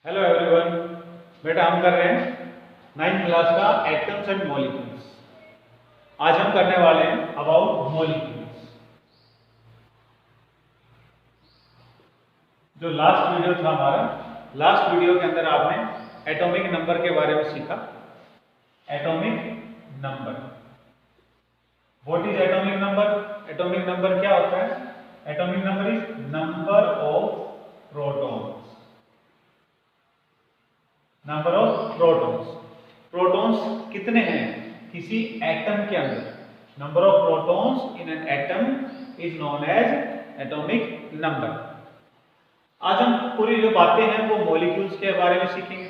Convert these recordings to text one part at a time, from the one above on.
Hello everyone. बेटा हम कर रहे हैं 9th क्लास का एटम्स एंड मॉलिक्यूल्स। आज हम करने वाले हैं अबाउट मॉलिक्यूल्स। जो लास्ट वीडियो था हमारा, लास्ट वीडियो के अंदर आपने एटॉमिक नंबर के बारे में सीखा। Atomic number, what is atomic number? Atomic number क्या होता है? Atomic number is number of protons. Number of protons, protons कितने हैं किसी एटम के अंदर? Number of protons in an atom is known as atomic number. आज हम पूरी जो बातें हैं वो मॉलिक्यूल्स के बारे में सीखेंगे।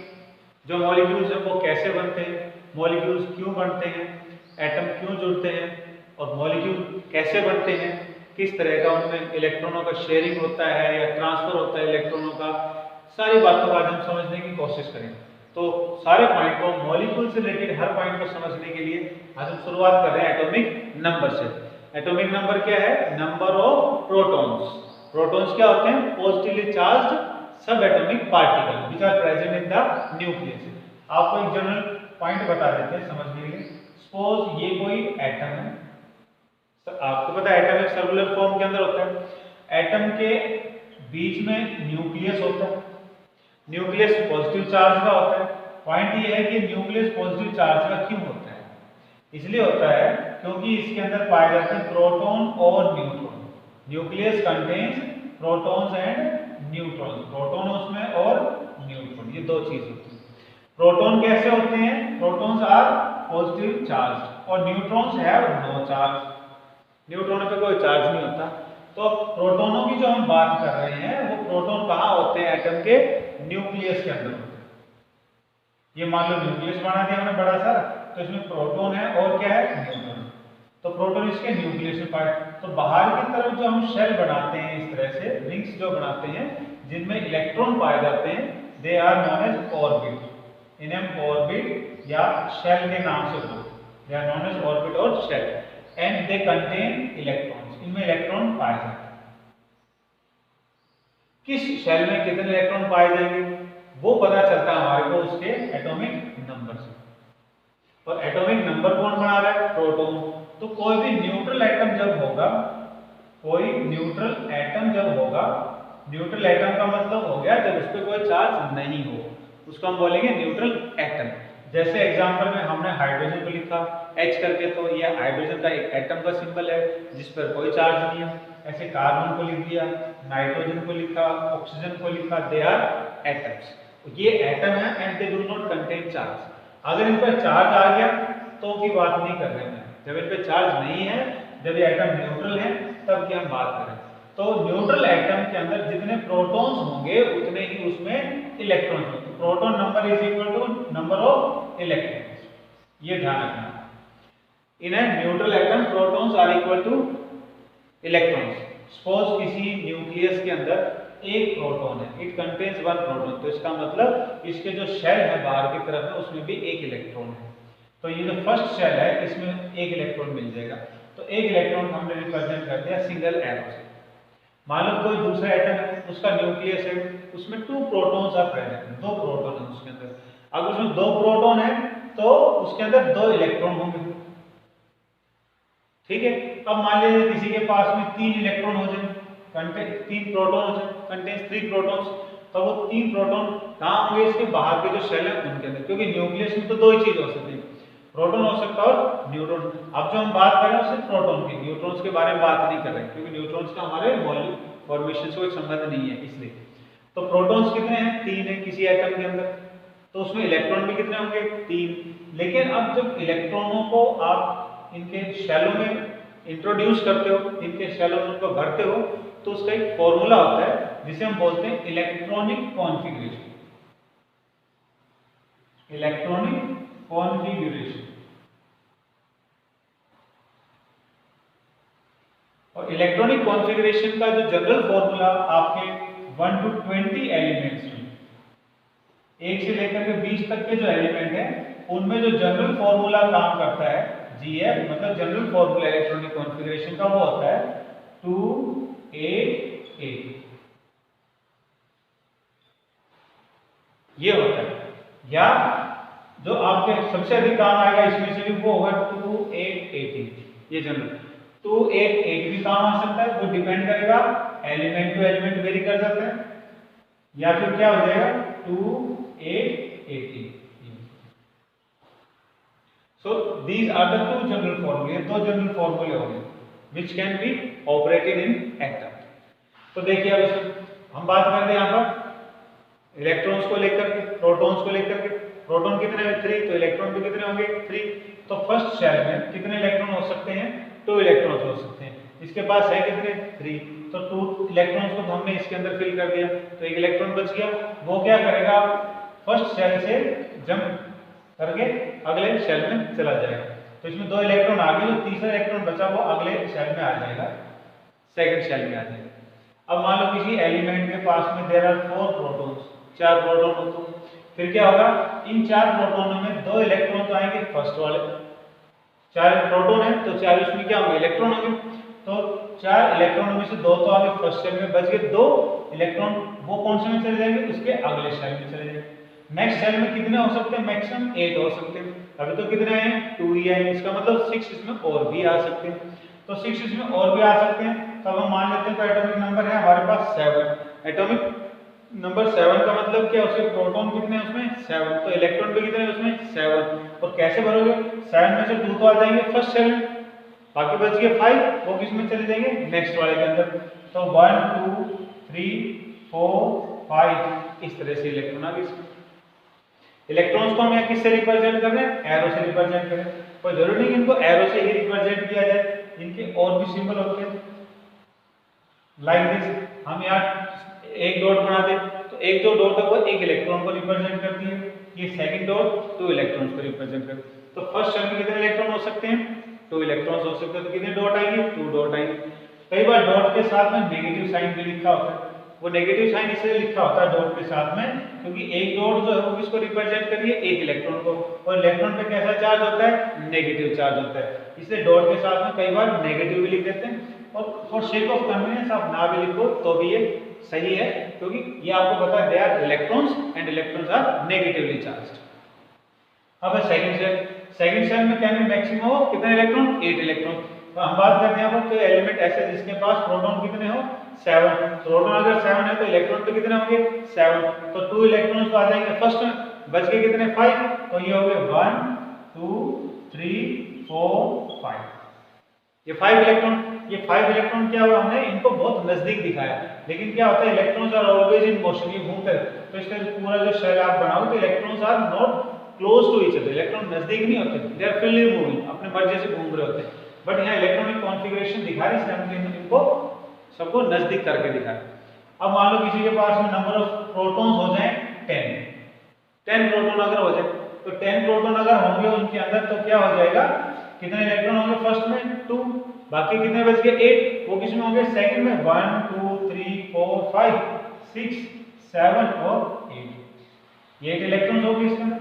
जो मॉलिक्यूल्स हैं वो कैसे बनते हैं, मॉलिक्यूल्स क्यों बनते हैं, एटम क्यों जुड़ते हैं, और मॉलिक्यूल कैसे बनते हैं, किस तरह का उनमें इलेक्ट्रॉनों का शेयरिंग होता है या ट्रांसफर होता है इलेक्ट्रॉनों का। सारी बातों को आज हम समझने की कोशिश करेंगे। तो सारे पॉइंट को, मॉलिक्यूल से रिलेटेड हर पॉइंट को समझने के लिए आज हम शुरुआत कर रहे हैं एटॉमिक नंबर से। एटॉमिक नंबर क्या है? Number of protons. प्रोटॉन्स क्या होते हैं? Positively charged subatomic particle which are present in the nucleus. आपको एक जनरल पॉइंट बता देते हैं समझने के लिए। सपोज ये कोई एटम है, तो आपको पता है एटम एक सर्कुलर फॉर्म के अंदर होता है। एटम के बीच में न्यूक्लियस होता है। न्यूक्लियस पॉजिटिव चार्ज का होता है। पॉइंट ये है कि न्यूक्लियस पॉजिटिव चार्ज का क्यों होता है? इसलिए होता है क्योंकि इसके अंदर पाए जाते हैं प्रोटॉन और neutron. Nucleus contains protons and neutron. Proton उसमें और न्यूट्रॉन, ये दो चीज होती है। प्रोटॉन कैसे होते हैं? प्रोटॉन्स आर पॉजिटिव चार्ज और neutrons have no charge. Neutron पे कोई चार्ज नहीं होता। तो प्रोटॉनों की जो हम बात कर रहे हैं वो प्रोटॉन कहाँ होते हैं? एटम के न्यूक्लियस के अंदर होते हैं। ये मान लो न्यूक्लियस बना दिया हमने बड़ा सा, तो इसमें प्रोटॉन है और क्या है? न्यूट्रॉन। तो प्रोटॉन इसके न्यूक्लियस में पाए। तो बाहर की तरफ जो हम शेल बनाते हैं, इस तरह से रिंग्स जो बनाते हैं जिनमें इलेक्ट्रॉन पाए जाते हैं, they are known as orbit. इन्हें ऑर्बिट या शेल के नाम से बोलते हैं। They are known as orbit और shell and they contain electrons. इनमें इलेक्ट्रॉन पाए जाते हैं। किस शेल में कितने इलेक्ट्रॉन पाए जाएंगे वो पता चलता है हमारे को उसके एटॉमिक नंबर से। और एटॉमिक नंबर कौन बना रहा है? प्रोटॉन। तो कोई भी न्यूट्रल एटम जब होगा, कोई न्यूट्रल एटम जब होगा, न्यूट्रल एटम का मतलब हो गया जब उस पर कोई चार्ज नहीं हो, उसको हम बोलेंगे न्यूट्रल एटम। जैसे एग्जांपल में हमने हाइड्रोजन को लिखा H करके, तो ये हाइड्रोजन का एक एटम का सिंबल है जिस पर कोई चार्ज नहीं है। ऐसे कार्बन को लिख दिया, नाइट्रोजन को लिखा, ऑक्सीजन को लिखा, दे आर एटम्स। ये एटम है and they do not contain charge. अगर इन पर चार्ज आ गया तो की बात नहीं कर रहे हैं। जब इन पर चार्ज नहीं है, जब ये एटम न्यूट्रल है, तब की हम बात करें। तो न्यूट्रल एटम के अंदर जितने प्रोटॉन्स होंगे उतने ही उसमें इलेक्ट्रॉन्स होंगे। Proton number is equal to number of electrons. ये ध्यान रखना। In a neutral atom protons are equal to electrons. Suppose किसी न्यूक्लियस के अंदर एक प्रोटॉन है, इट कंटेन्स वन प्रोटॉन, तो इसका मतलब इसके जो शेल है बाहर की तरफ है उसमें भी एक इलेक्ट्रॉन है। तो ये जो फर्स्ट शेल है इसमें एक इलेक्ट्रॉन मिल जाएगा। तो एक इलेक्ट्रॉन हमने रिप्रेजेंट कर दिया सिंगल एरो से। मान लो कोई दूसरा एटम है, उसका न्यूक्लियस है, उसमें टू प्रोटॉन्स आर प्रेजेंट, दो प्रोटॉन है उसके अंदर। अगर उसमें दो प्रोटॉन है तो उसके अंदर दो इलेक्ट्रॉन होंगे। ठीक है। अब मान लीजिए किसी के पास में तीन इलेक्ट्रॉन हो जाए, तीन प्रोटॉन हो जाए, कंटेन्स थ्री प्रोटॉन्स, तो वो तीन प्रोटॉन कहाँ होंगे? इसके बाहर के जो शेल है उनके अंदर, क्योंकि न्यूक्लियस में तो दो ही चीज हो सकती है, प्रोटॉन हो सकता है और न्यूट्रॉन। अब जो हम बात कर रहे हैं सिर्फ प्रोटॉन की, न्यूट्रॉन्स के बारे में बात नहीं कर रहे, क्योंकि न्यूट्रॉन्स का हमारे मॉलिक्यूल फॉर्मेशन से कोई संबंध नहीं है इसलिए। तो प्रोटॉन्स कितने हैं? तीन है किसी एटम के अंदर। तो उसमें इलेक्ट्रॉन भी कितने होंगे? तीन। लेकिन अब जब इलेक्ट्रॉनों को आप इनके शेलों में इंट्रोड्यूस करते हो, इनके शेलों में उनको भरते हो, तो उसका एक फॉर्मूला होता है जिसे हम बोलते हैं इलेक्ट्रॉनिक कॉन्फ़िगरेशन। Electronic configuration. और इलेक्ट्रॉनिक कॉन्फ़िगरेशन का जो जनरल फॉर्मूला आपके 1 to 20 एलिमेंट्स में, 1 से लेकर के 20 तक के जो एलिमेंट हैं उनमें जो जनरल फॉर्मूला काम करता है GF, मतलब जनरल फॉर्मूला इलेक्ट्रॉनिक कॉन्फ़िगरेशन का, वो होता है 2 8 8। ये होता है। या जो आपके सबसे अधिक काम आएगा इसमें से भी वो होगा 2880, ये जनरल 288 भी काम आ सकता है। वो डिपेंड करेगा एलिमेंट टू एलिमेंट वेरी कर सकते हैं, या फिर क्या हो जाएगा 2880। So these are the two general formulae, दो जनरल फॉर्मूले हो गए which can be operated in atom। तो देखिए अब इसमें हम बात करते हैं यहाँ पर इलेक्ट्रॉन्स को लेकर के, प्रोटॉन्स को लेकर के। प्रोटॉन कितने हैं 3, तो इलेक्ट्रॉन भी कितने होंगे 3। तो फर्स्ट शेल में कितने इलेक्ट्रॉन हो सकते हैं 2 इलेक्ट्रॉन्स हो सकते हैं। इसके पास है कितने 3, तो 2 इलेक्ट्रॉन्स को हमने इसके अंदर फिल कर दिया, तो एक इलेक्ट्रॉन बच गया। वो क्या करेगा फर्स्ट शेल से जंप करके अगले शेल में चला जाएगा। तो इसमें 2 इलेक्ट्रॉन आ गए, तो तीसरा इलेक्ट्रॉन बचा वो अगले शेल में आ जाएगा, सेकंड शेल में आ जाएगा। अब मान लो किसी एलिमेंट के पास में देयर आर 4 प्रोटॉन्स, 4 प्रोटॉन हो, तो फिर क्या होगा इन 4 प्रोटॉनों में 2 इलेक्ट्रॉन तो आएंगे फर्स्ट वाले, 4 प्रोटॉन है तो 4 उसमें क्या होंगे इलेक्ट्रॉन होंगे। तो 4 इलेक्ट्रॉनों में से 2 तो आगे फर्स्ट शेल में, बच गए 2 इलेक्ट्रॉन, वो कौन से में चले जाएंगे उसके अगले शेल में चले जाएंगे। नेक्स्ट शेल में कितने हो सकते हैं मैक्सिमम 8 हो सकते हैं। अभी तो कितने हैं 2 ही है, इसका मतलब 6 इसमें और भी आ सकते हैं। तो 6 इसमें और भी आ सकते हैं। तो अब हम मान लेते हैं तो एटॉमिक नंबर है हमारे पास 7। एटॉमिक नंबर 7 का मतलब क्या, उसके प्रोटॉन कितने हैं उसमें 7, तो इलेक्ट्रॉन भी कितने हैं उसमें 7। और कैसे भरोगे 7 में से 2 तो आ जाएंगे फर्स्ट शेल में, बाकी बच गए 5, वो किस में चले जाएंगे नेक्स्ट वाले के अंदर। तो 1 2 3 4 5 इस तरह से इलेक्ट्रॉन आ गए। इलेक्ट्रॉन्स को हम यहाँ किससे रिप्रेजेंट कर रहे हैं एरो से रिप्रेजेंट करें, कोई जरूरी नहीं इनको एरो से ही रिप्रेजेंट किया जाए, इनके और भी सिंबल होते हैं लाइक दिस। हम यहाँ एक डॉट बना दे तो एक जो डॉट है वो एक इलेक्ट्रॉन को रिप्रेजेंट करती है, ये सेकंड डॉट 2 इलेक्ट्रॉन्स को रिप्रेजेंट करती है। तो फर्स्ट शेल में कितने इलेक्ट्रॉन हो सकते हैं 2 इलेक्ट्रॉन्स हो सकते हैं, तो कितने डॉट आएंगे 2 डॉट आएंगे। कई बार डॉट के साथ में नेगेटिव साइन भी लिखा होता है, वो नेगेटिव साइन इसलिए लिखा होता है डॉट के साथ में क्योंकि एक डॉट जो है वो किसको रिप्रेजेंट कर रही है एक इलेक्ट्रॉन को, और इलेक्ट्रॉन पे कैसा चार्ज होता है नेगेटिव चार्ज होता है, इसलिए डॉट के साथ में कई बार नेगेटिव भी लिख देते हैं। और फॉर शेक ऑफ कन्वीनियंस आप ना भी लिखो तो भी ये सही है, क्योंकि ये आपको पता है they are electrons and electrons are negatively charged. अब सेकंड शेल, सेकंड शेल में क्या मैक्सिमम हो कितने इलेक्ट्रॉन 8 इलेक्ट्रॉन। तो हम बात करते हैं यहाँ पर कोई एलिमेंट ऐसे जिसके पास प्रोटॉन कितने हो 7, प्रोटॉन अगर 7 है तो इलेक्ट्रॉन पे कितने होंगे 7, तो 2 इलेक्ट्रॉन्स तो आ जाएंगे फर्स्ट में, बच गए कितने 5, तो ये हो गए 1 2 3 4 5, ये 5 इलेक्ट्रॉन। ये 5 इलेक्ट्रॉन क्या हुआ हमने इनको बहुत नजदीक दिखाया, लेकिन क्या होता है electrons are always in motion, ये घूमते हैं। तो इसका पूरा जो शेल आप बनाओ तो electrons are not close to each other, electron नजदीक नहीं होते, दे आर फ्रीली मूविंग, अपने मर्जी से घूम रहे होते हैं। बट यहाँ इलेक्ट्रॉनिक कॉन्फ़िगरेशन दिखा रही है इसलिए हम इनको सबको नजदीक करके दिखा। अब मान लो किसी के पास में नंबर ऑफ प्रोटॉन्स हो जाए 10 प्रोटॉन अगर हो जाए तो 10 प्रोटॉन अगर होंगे उनके अंदर तो क्या हो जाएगा कितने इलेक्ट्रॉन होंगे फर्स्ट में 2, बाकी कितने बच गए 8, वो किसमें होंगे सेकंड में 1 2 3 4 5 6 7 और 8, ये 8 इलेक्ट्रॉन होंगे इसके अंदर।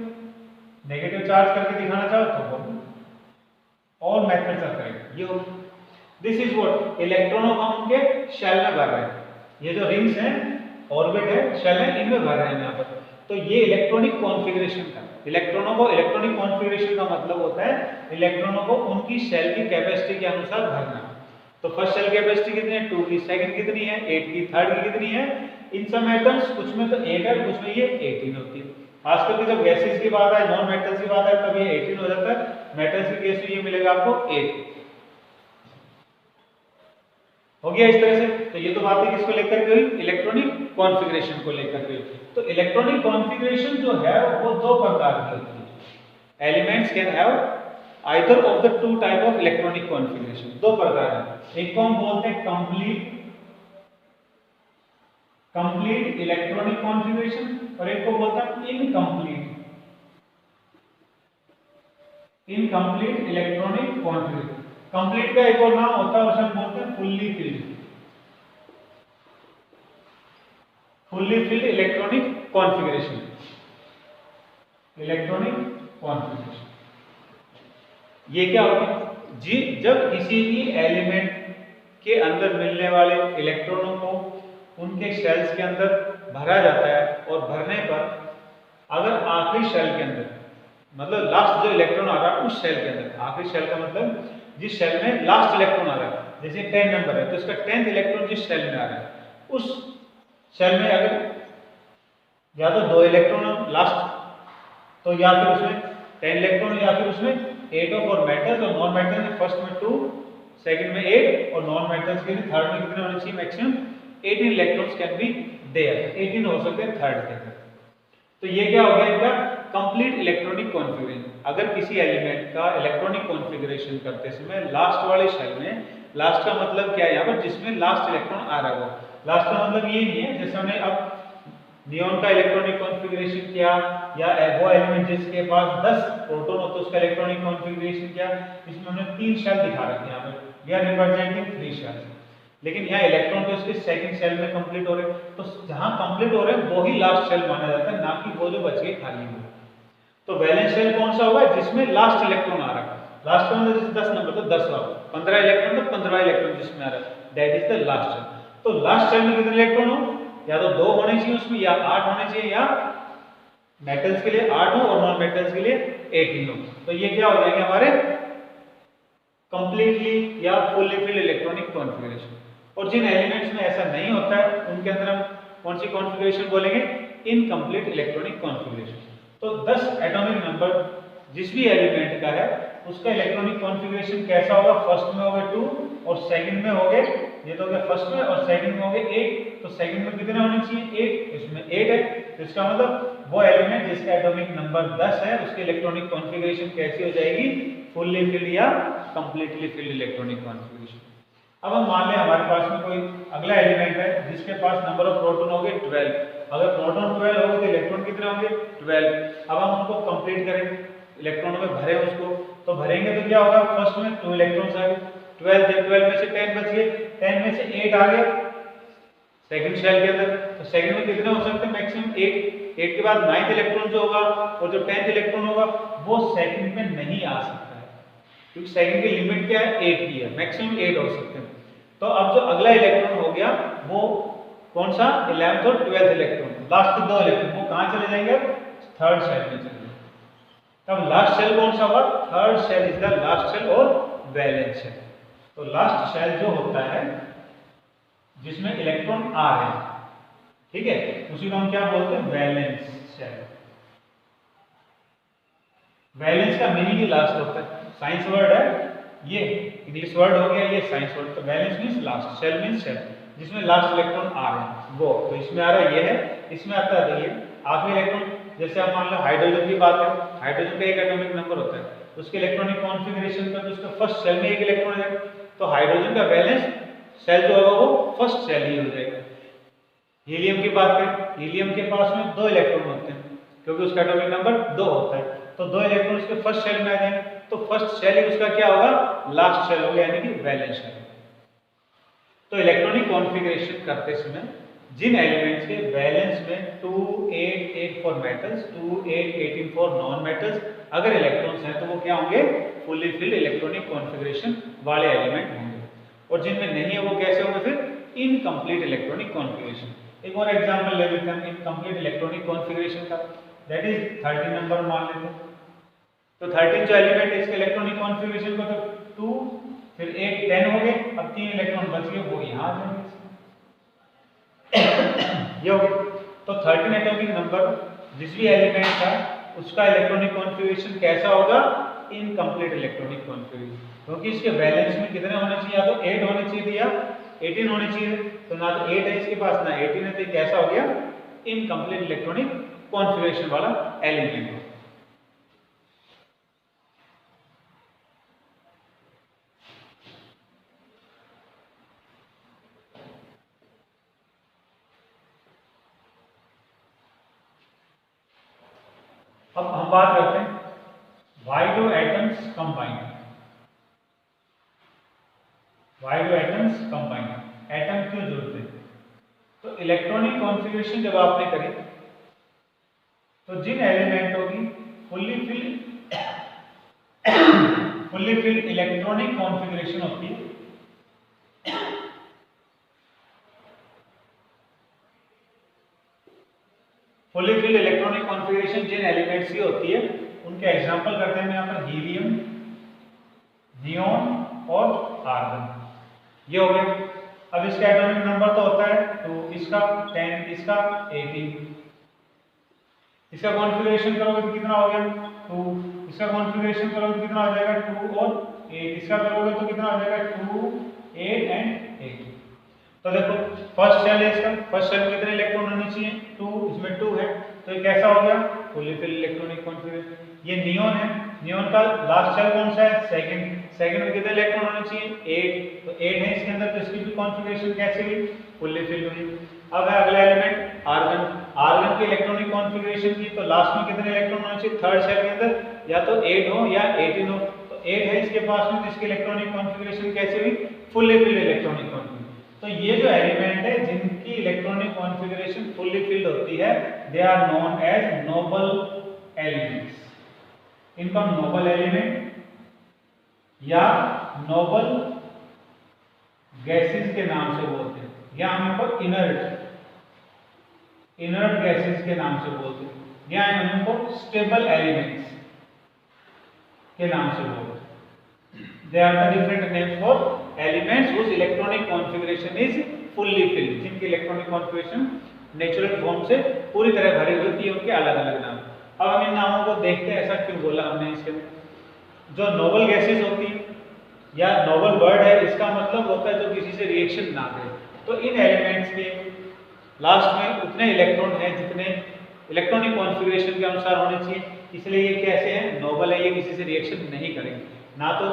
नेगेटिव चार्ज करके दिखाना चाहो तो बोलो, और मेथड्स आर करेक्ट। ये दिस इज व्हाट इलेक्ट्रॉनों को हम उनके शेल में भर रहे हैं, ये जो रिंग्स हैं ऑर्बिट है शेल है इनमें भर रहे हैं यहाँ पर। तो ये इलेक्ट्रॉनिक कॉन्फ़िगरेशन का इलेक्ट्रॉनों को इलेक्ट्रॉनिक कॉन्फ़िगरेशन का मतलब होता है इलेक्ट्रॉनों को उनकी शेल की कैपेसिटी के अनुसार भरना। तो फर्स्ट शेल कैपेसिटी कितनी है 2 की, सेकंड कितनी है 8 की, थर्ड की कितनी है। इन सब एटम्स कुछ में तो 8 है कुछ में ये 18 होती है। खास करके जब गैसेस की बात है नॉन मेटल्स की बात है तब ये 18 हो जाता है, मेटल्स के केस में ये मिलेगा आपको 8। हो गया इस तरह से। तो ये तो बातें किसको लेकर के हुई इलेक्ट्रॉनिक कॉन्फ़िगरेशन को लेकर के हुई। तो इलेक्ट्रॉनिक कॉन्फ़िगरेशन जो है वो 2 प्रकार की होती है। Elements can have either of the 2 type of electronic configuration, 2 प्रकार है। एक को हम बोलते हैं कंप्लीट इलेक्ट्रॉनिक कॉन्फ़िगरेशन और एक को बोलते हैं इनकम्प्लीट इलेक्ट्रॉनिक कॉन्फ़िगरेशन। कंप्लीट का एक और नाम होता है उसे हम बोलते हैं फुल्ली फिल्ड इलेक्ट्रॉनिक कॉन्फ़िगरेशन। ये क्या होता है जी, जब किसी भी एलिमेंट के अंदर मिलने वाले इलेक्ट्रॉनों को उनके शेल्स के अंदर भरा जाता है और भरने पर अगर आखिरी शेल के अंदर, मतलब लास्ट जो इलेक्ट्रॉन आ रहा है उस शेल के अंदर, आखिरी शेल का मतलब जिस शेल में लास्ट इलेक्ट्रॉन आ रहा है, जैसे 10 नंबर है तो इसका 10th इलेक्ट्रॉन जिस शेल में आ रहा है उस शेल में अगर या तो 2 इलेक्ट्रॉन लास्ट, तो या फिर उसमें 10 इलेक्ट्रॉन, या फिर उसमें 8 ऑफ और मेटल्स, और नॉन मेटल्स में फर्स्ट में 2, सेकंड में 8, और नॉन मेटल्स के लिए थर्ड में कितने होने चाहिए, maximum 18 electrons can be there, 18 हो सकते हैं थर्ड के अंदर। तो ये क्या हो गया इनका कंप्लीट इलेक्ट्रॉनिक कॉन्फ़िगरेशन। अगर किसी एलिमेंट का इलेक्ट्रॉनिक कॉन्फ़िगरेशन करते समय लास्ट वाले शेल में, लास्ट का मतलब क्या है यहाँ पर, जिसमें लास्ट इलेक्ट्रॉन आ रहा हो, लास्ट का मतलब ये नहीं है जैसे हमने अब नियॉन का इलेक्ट्रॉनिक कॉन्फ़िगरेशन किया, या वो एलिमेंट जिसके पास 10 प्रोटॉन हो तो उसका इलेक्ट्रॉनिक कॉन्फ़िगरेशन किया, इसमें हमने 3 शेल दिखा रखे हैं यहाँ पे, वी आर रिप्रेजेंटिंग 3 शेल्स, लेकिन यहाँ इलेक्ट्रॉन तो इसके सेकंड शेल में कंप्लीट हो रहे हैं, तो जहां कंप्लीट हो रहे हैं वो ही लास्ट शेल माना जाता है, ना कि वो जो बच गए खाली हो। तो वैलेंस शेल कौन सा होगा, जिसमें लास्ट इलेक्ट्रॉन आ रहा है, लास्ट का मतलब जैसे 10 नंबर तो 10 वाला, 15 इलेक्ट्रॉन तो 15 इलेक्ट्रॉन जिसमें आ रहा है, that is the last shell. तो लास्ट शेल में कितने इलेक्ट्रॉन हो, या तो 2 होने चाहिए उसमें, या 8 होने चाहिए, या मेटल्स के लिए 8 हो और नॉन मेटल्स के लिए 18 हो। तो ये क्या हो जाएंगे हमारे कंप्लीटली या फुल्ली फिल्ड इलेक्ट्रॉनिक कॉन्फ़िगरेशन। और जिन एलिमेंट्स में ऐसा नहीं होता है उनके अंदर हम कौन सी कॉन्फ़िगरेशन बोलेंगे, इनकम्प्लीट इलेक्ट्रॉनिक कॉन्फ़िगरेशन। तो 10 एटॉमिक नंबर जिस भी एलिमेंट का है उसका इलेक्ट्रॉनिक कॉन्फ़िगरेशन कैसा होगा, फर्स्ट में होगा 2 और सेकंड में होंगे, ये तो हो गया फर्स्ट में, और सेकंड में होंगे 8, तो सेकंड में कितने होने चाहिए 8, इसमें 8 है, तो इसका मतलब वो एलिमेंट जिसका एटॉमिक नंबर 10 है उसकी इलेक्ट्रॉनिक कॉन्फ़िगरेशन कैसी हो जाएगी, फुल्ली फिल्ड या कंप्लीटली फिल्ड इलेक्ट्रॉनिक कॉन्फ़िगरेशन। अब हम मान लें हमारे पास में कोई अगला एलिमेंट है जिसके पास नंबर ऑफ प्रोटॉन होंगे 12, अगर प्रोटॉन 12 होंगे तो इलेक्ट्रॉन कितने होंगे 12। अब हम उनको कंप्लीट करें, इलेक्ट्रॉनों में भरें उसको, तो भरेंगे तो क्या होगा, फर्स्ट में 2 इलेक्ट्रॉन्स आ गए, 12 थे, 12 में से 10 बच गए, 10 में से 8 आ गया सेकंड शेल के अंदर, तो सेकंड में कितने हो सकते हैं, मैक्सिमम 8। 8 के बाद 9th इलेक्ट्रॉन जो होगा और जो 10th इलेक्ट्रॉन होगा वो सेकंड में नहीं आ सकता है, क्योंकि सेकंड की लिमिट क्या है 8 की है, मैक्सिमम 8 हो सकते हैं। तो अब जो अगला इलेक्ट्रॉन हो गया वो कौन सा, 11th और 12th इलेक्ट्रॉन, लास्ट के 2 इलेक्ट्रॉन वो कहां चले जाएंगे, थर्ड शेल में चले जाएंगे। तब लास्ट शेल कौन सा होगा, third shell is the last shell और वैलेंस शेल। तो लास्ट शेल जो होता है जिसमें इलेक्ट्रॉन आ रहे हैं, ठीक है, उसी को हम क्या बोलते हैं, वैलेंस शेल। वैलेंस का मीनिंग ही लास्ट होता है, साइंस वर्ड है ये, इंग्लिश वर्ड हो गया ये साइंस वर्ड। तो valence means last, shell means shell जिसमें लास्ट इलेक्ट्रॉन आ रहे हैं वो, तो इसमें आ रहा है ये है, इसमें आता है ये आखिरी इलेक्ट्रॉन। जैसे आप मान लो हाइड्रोजन की बात है, हाइड्रोजन का एक एटॉमिक नंबर होता है, तो उसके इलेक्ट्रॉनिक कॉन्फ़िगरेशन का जो उसका फर्स्ट शेल में एक इलेक्ट्रॉन है, तो हाइड्रोजन का वैलेंस शेल जो होगा वो फर्स्ट शेल ही हो जाएगा। हीलियम की बात करें, हीलियम के पास में 2 इलेक्ट्रॉन होते हैं क्योंकि उसका एटॉमिक नंबर 2 होता है, तो 2 इलेक्ट्रॉन उसके फर्स्ट शेल में आ जाएंगे, तो फर्स्ट शेल ही उसका क्या होगा, लास्ट शेल होगा, यानी कि वैलेंस शेल। तो इलेक्ट्रॉनिक कॉन्फ़िगरेशन करते समय जिन एलिमेंट्स के वैलेंस में 2 8 8 for metals, 2 8 18 for non metals अगर इलेक्ट्रॉन्स हैं तो वो क्या होंगे, फुल्ली फिल्ड इलेक्ट्रॉनिक कॉन्फ़िगरेशन वाले एलिमेंट होंगे। और जिनमें नहीं है वो कैसे होंगे, फिर इनकम्प्लीट इलेक्ट्रॉनिक कॉन्फ़िगरेशन। एक और एग्जांपल ले लेते हैं इनकम्प्लीट इलेक्ट्रॉनिक कॉन्फ़िगरेशन का, दैट इज 13 नंबर मान लेते हैं। तो 13 जो एलिमेंट है इसके इलेक्ट्रॉनिक कॉन्फ़िगरेशन को तो 2 फिर 8 10 हो गए, अब 3 इलेक्ट्रॉन बच गए वो यहां आ जाएंगे ये हो गया। तो 13 एटॉमिक नंबर जिस भी एलिमेंट का उसका इलेक्ट्रॉनिक कॉन्फ़िगरेशन कैसा होगा, इनकम्प्लीट इलेक्ट्रॉनिक कॉन्फ़िगरेशन, क्योंकि इसके वैलेंस में कितने होने चाहिए, या तो 8 होने चाहिए या 18 होने चाहिए, तो ना तो 8 है इसके पास ना 18 है, तो ये कैसा हो गया, इनकम्प्लीट इलेक्ट्रॉनिक कॉन्फ़िगरेशन वाला एलिमेंट। अब हम बात करते हैं why do atoms combine, why do atoms combine, atom क्यों जुड़ते हैं। तो इलेक्ट्रॉनिक कॉन्फ़िगरेशन जब आपने करी तो जिन एलिमेंटों की फुल्ली फिल्ड इलेक्ट्रॉनिक कॉन्फ़िगरेशन होती है फुल्ली फिल्ड इलेक्ट्रॉनिक कॉन्फ़िगरेशन जिन एलिमेंट्स की होती है उनके एग्जांपल करते हैं हम यहाँ पर हीलियम, नियोन और आर्गन। ये हो गया। अब इसका एटॉमिक नंबर तो होता है 2, इसका 10, इसका 18। इसका कॉन्फ़िगरेशन करोगे तो कितना हो गया 2, इसका कॉन्फ़िगरेशन करोगे तो कितना हो जाएगा 2 और 8, इसका करोगे तो कितना हो जाएगा 2, 8 एंड 8। तो देखो फर्स्ट शेल है इसका, फर्स्ट शेल में कितने इलेक्ट्रॉन होने चाहिए 2, इसमें 2 है, तो ये कैसा हो गया फुल्ली फिल्ड इलेक्ट्रॉनिक कॉन्फ़िगरेशन। ये नियोन है, नियोन का लास्ट शेल कौन सा है सेकंड, सेकंड में कितने इलेक्ट्रॉन होने चाहिए 8, तो 8 है इसके अंदर, तो इसकी भी कॉन्फ़िगरेशन कैसे हुई फुल्ली फिल्ड हुई। अब है अगला एलिमेंट आर्गन, आर्गन की इलेक्ट्रॉनिक कॉन्फ़िगरेशन की तो लास्ट में कितने इलेक्ट्रॉन होने चाहिए थर्ड शेल के अंदर या तो 8 हो या 18 हो, तो 8 है इसके पास में, तो इसकी इलेक्ट्रॉनिक कॉन्फ़िगरेशन कैसे हुई फुल्ली फिल्ड इलेक्ट्रॉनिक कॉन्फ़िगरेशन। तो ये जो एलिमेंट है जिनकी इलेक्ट्रॉनिक कॉन्फ़िगरेशन फुल्ली फिल्ड होती है they are known as noble elements. इनको हम नोबल एलिमेंट या नोबल गैसेस के नाम से बोलते हैं, या हम इनको इनर्ट गैसेस के नाम से बोलते हैं, या हम इनको स्टेबल एलिमेंट्स के नाम से बोलते हैं। They are the different names for elements whose electronic configuration is fully filled, जिनकी इलेक्ट्रॉनिक कॉन्फ़िगरेशन नेचुरल फॉर्म से पूरी तरह भरी होती है, उनके अलग अलग नाम। अब हम इन नामों को देखते हैं, ऐसा क्यों बोला हमने इसके अंदर। जो नोबल गैसेस होती है या नोबल वर्ड है, इसका मतलब होता है जो किसी से रिएक्शन ना करे। तो इन एलिमेंट्स के लास्ट में उतने इलेक्ट्रॉन हैं जितने इलेक्ट्रॉनिक कॉन्फ़िगरेशन के अनुसार होने चाहिए, इसलिए ये कैसे हैं नोबल है, ये किसी से रिएक्शन नहीं करेंगे, ना तो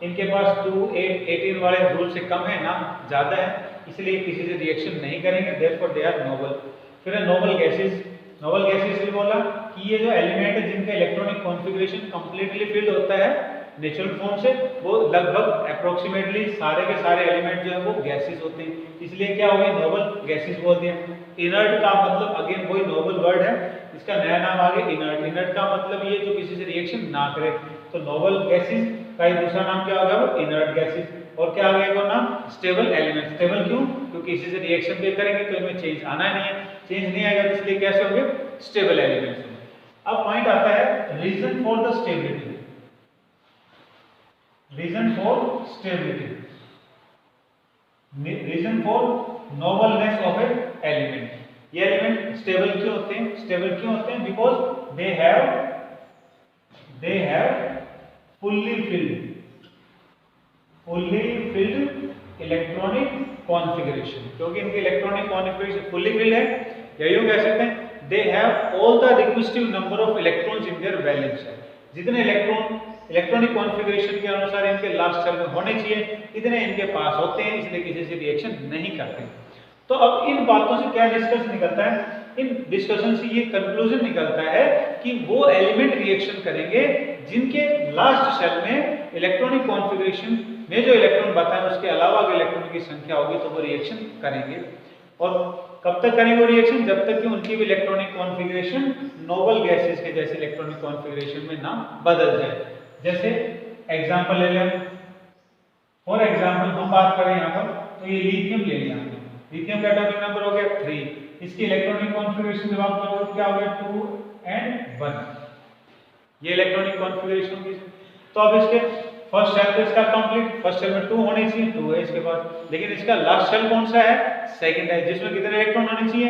इनके पास 2, 8, 18 वाले रूल से कम है ना ज़्यादा है, इसलिए किसी से रिएक्शन नहीं करेंगे, देयरफॉर दे आर नोबल। फिर है नोबल गैसेस, नोबल गैसेस भी बोला कि ये जो एलिमेंट है जिनका इलेक्ट्रॉनिक कॉन्फ़िगरेशन कंप्लीटली फिल्ड होता है नेचुरल फॉर्म से, वो लगभग अप्रोक्सीमेटली सारे के सारे एलिमेंट जो है वो गैसेस होते हैं, इसलिए क्या हो गया नोबल गैसेस बोल दिया। इनर्ट का मतलब अगेन वही नोबल वर्ड है, इसका नया नाम आ गया इनर्ट। इनर्ट का मतलब ये जो किसी से रिएक्शन ना करे, तो नोबल गैसेस का ही दूसरा नाम क्या होगा वो इनर्ट गैसेस। और क्या आ गया इनका नाम स्टेबल एलिमेंट। स्टेबल क्यों, क्योंकि किसी से रिएक्शन भी करेंगे तो इनमें चेंज आना ही नहीं है, चेंज नहीं आएगा, तो इसलिए कैसे होंगे स्टेबल एलिमेंट्स। अब पॉइंट आता है reason for the stability, reason for stability, reason for nobleness of a element. ये एलिमेंट स्टेबल क्यों होते हैं, स्टेबल क्यों होते हैं, because they have fully filled electronic configuration, क्योंकि इनकी इलेक्ट्रॉनिक कॉन्फ़िगरेशन फुल्ली फिल्ड है, या यूं कह सकते हैं दे हैव ऑल द रिक्वेस्टिव number of electrons in their valence shell. जितने इलेक्ट्रॉन इलेक्ट्रॉनिक कॉन्फ़िगरेशन के अनुसार इनके लास्ट शेल में होने चाहिए इतने इनके पास होते हैं, इसलिए किसी से रिएक्शन नहीं करते। तो अब इन बातों से क्या डिस्कस निकलता है, इन डिस्कशन से ये कंक्लूजन निकलता है कि वो एलिमेंट रिएक्शन करेंगे जिनके लास्ट शेल में इलेक्ट्रॉनिक कॉन्फ़िगरेशन में जो इलेक्ट्रॉन बताए उसके अलावा अगर इलेक्ट्रॉन की संख्या होगी तो वो रिएक्शन करेंगे। और कब तक करेंगे वो रिएक्शन, जब तक कि उनकी भी इलेक्ट्रॉनिक कॉन्फ़िगरेशन नोबल गैसेस के जैसे इलेक्ट्रॉनिक कॉन्फ़िगरेशन में ना बदल जाए। जैसे एग्जांपल ले लें, फॉर एग्जांपल हम बात करें यहाँ पर, तो ये लिथियम ले लिया, लिथियम का एटॉमिक नंबर हो गया 3, इसकी इलेक्ट्रॉनिक कॉन्फ़िगरेशन जब आप करोगे तो क्या हो गया 2 and 1, ये इलेक्ट्रॉनिक कॉन्फ़िगरेशन होगी। तो अब इसके फर्स्ट शेल तो इसका कंप्लीट, फर्स्ट शेल में 2 होने चाहिए, 2 है इसके पास, लेकिन इसका लास्ट शेल कौन सा है सेकंड है, जिसमें कितने इलेक्ट्रॉन होने चाहिए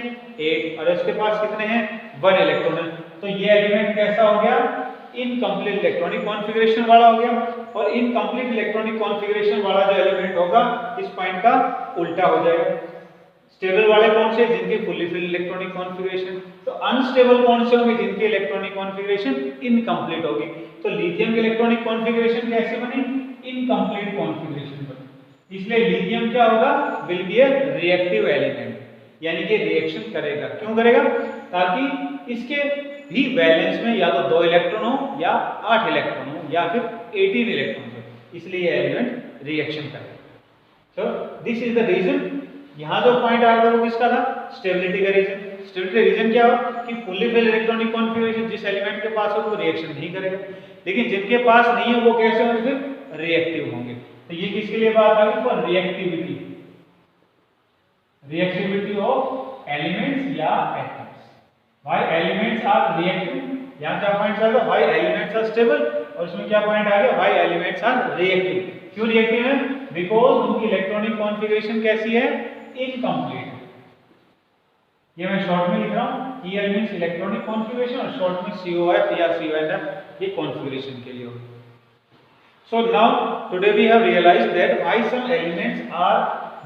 8, और इसके पास कितने हैं 1 इलेक्ट्रॉन है। तो ये एलिमेंट कैसा हो गया इनकम्प्लीट इलेक्ट्रॉनिक कॉन्फ़िगरेशन वाला हो गया, और इनकम्प्लीट इलेक्ट्रॉनिक कॉन्फ़िगरेशन वाला जो एलिमेंट होगा इस पॉइंट का उल्टा हो जाएगा। स्टेबल वाले कौन से, जिनके फुल्ली फिल्ड इलेक्ट्रॉनिक कॉन्फ़िगरेशन, तो अनस्टेबल कौन से होंगे, जिनकी इलेक्ट्रॉनिक कॉन्फ़िगरेशन इनकम्प्लीट होगी। तो लिथियम की इलेक्ट्रॉनिक कॉन्फ़िगरेशन कैसे बनी, इनकम्प्लीट कॉन्फ़िगरेशन बनी, इसलिए लिथियम क्या होगा will be A reactive element, यानी कि रिएक्शन करेगा। क्यों करेगा, ताकि इसके भी वैलेंस में या तो 2 इलेक्ट्रॉन हो या 8 इलेक्ट्रॉन हो या फिर 18 इलेक्ट्रॉन हो, इसलिए ये एलिमेंट रिएक्शन करेगा। तो दिस इज द रीजन, यहाँ जो पॉइंट आ रहा था वो किसका था, स्टेबिलिटी का रीजन। स्टेबिलिटी रीजन क्या हो कि फुल्ली फिल्ड इलेक्ट्रॉनिक कॉन्फ़िगरेशन जिस एलिमेंट के पास हो वो रिएक्शन नहीं करेगा, लेकिन जिनके पास नहीं है वो कैसे होंगे फिर रिएक्टिव होंगे। तो ये किसके लिए बात आ गई, for reactivity, reactivity of elements या atoms. Why elements are reactive, यहाँ क्या पॉइंट आएगा, व्हाई एलिमेंट्स आर स्टेबल, और इसमें क्या पॉइंट आ गया, व्हाई एलिमेंट्स आर रिएक्टिव। क्यों रिएक्टिव है, बिकॉज उनकी इलेक्ट्रॉनिक कॉन्फ़िगरेशन कैसी है, इनकम्प्लीट। ये मैं शॉर्ट में लिख रहा हूँ, EL मींस इलेक्ट्रॉनिक कॉन्फ़िगरेशन, और शॉर्ट में COF या CONF ये कॉन्फ़िगरेशन के लिए होगा। So now today we have realized that why some elements are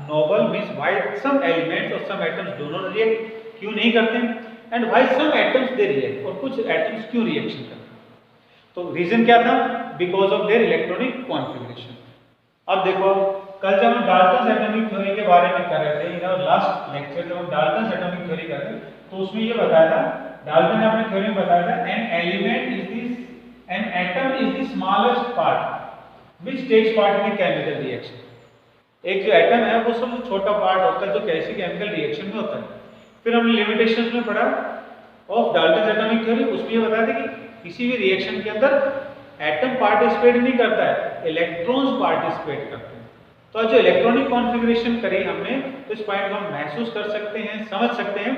noble, means why some elements or some atoms do not react, क्यों नहीं करते, and why some atoms they react, और कुछ atoms क्यों रिएक्शन करते हैं। तो रीजन क्या था, because of their electronic configuration. अब देखो, कल जब हम डाल्टन्स एटॉमिक थ्योरी के बारे में कर रहे थे, इन आवर लास्ट लेक्चर जब हम डाल्टन्स एटॉमिक थ्योरी कर रहे थे, तो उसमें ये बताया था, डाल्टन ने अपने थ्योरी में बताया था, N atom is the smallest part which takes part in a chemical reaction। एक जो एटम है वो सबसे छोटा पार्ट होता है जो कैसी केमिकल रिएक्शन में होता है। फिर हमने लिमिटेशंस में पढ़ा ऑफ डाल्टन्स एटॉमिक थ्योरी, उसमें ये बताया था कि किसी भी रिएक्शन के अंदर एटम पार्टिसिपेट नहीं करता है, इलेक्ट्रॉन्स पार्टिसिपेट करते हैं। तो जो इलेक्ट्रॉनिक कॉन्फ़िगरेशन करी हमने, तो इस पॉइंट को हम महसूस कर सकते हैं, समझ सकते हैं